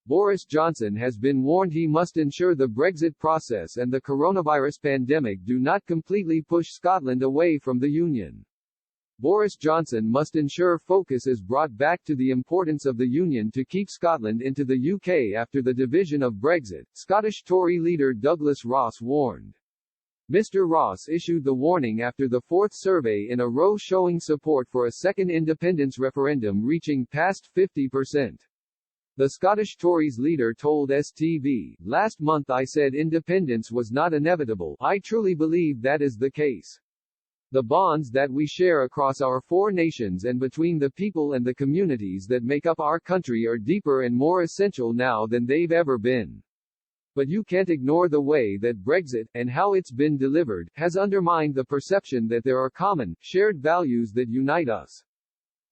Boris Johnson has been warned he must ensure the Brexit process and the coronavirus pandemic do not completely push Scotland away from the Union. Boris Johnson must ensure focus is brought back to the importance of the Union to keep Scotland into the UK after the division of Brexit, Scottish Tory leader Douglas Ross warned. Mr. Ross issued the warning after the fourth survey in a row showing support for a second independence referendum reaching past 50%. The Scottish Tories leader told STV, "Last month I said independence was not inevitable. I truly believe that is the case. The bonds that we share across our four nations and between the people and the communities that make up our country are deeper and more essential now than they've ever been. But you can't ignore the way that Brexit, and how it's been delivered, has undermined the perception that there are common, shared values that unite us.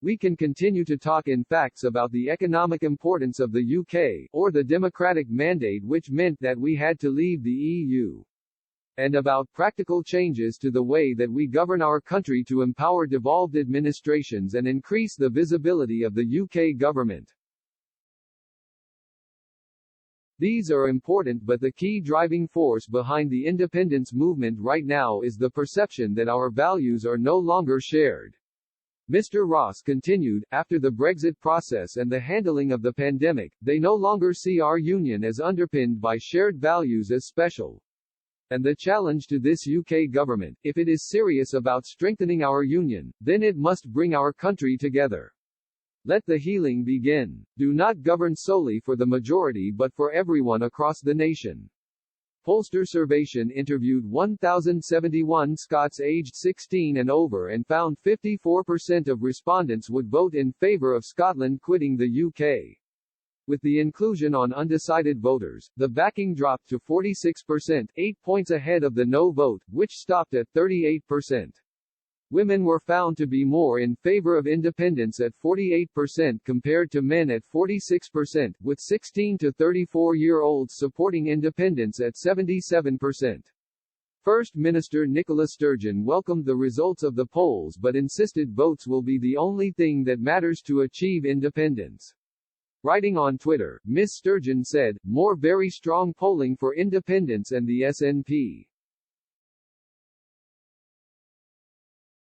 We can continue to talk in facts about the economic importance of the UK, or the democratic mandate which meant that we had to leave the EU. And about practical changes to the way that we govern our country to empower devolved administrations and increase the visibility of the UK government. These are important, but the key driving force behind the independence movement right now is the perception that our values are no longer shared." Mr. Ross continued, "After the Brexit process and the handling of the pandemic, they no longer see our union as underpinned by shared values as special. And the challenge to this UK government, if it is serious about strengthening our union, then it must bring our country together. Let the healing begin. Do not govern solely for the majority but for everyone across the nation." Pollster Survation interviewed 1,071 Scots aged 16 and over and found 54% of respondents would vote in favour of Scotland quitting the UK. With the inclusion on undecided voters, the backing dropped to 46%, 8 points ahead of the no vote, which stopped at 38%. Women were found to be more in favor of independence at 48% compared to men at 46%, with 16 to 34-year-olds supporting independence at 77%. First Minister Nicola Sturgeon welcomed the results of the polls but insisted votes will be the only thing that matters to achieve independence. Writing on Twitter, Ms. Sturgeon said, "More very strong polling for independence and the SNP.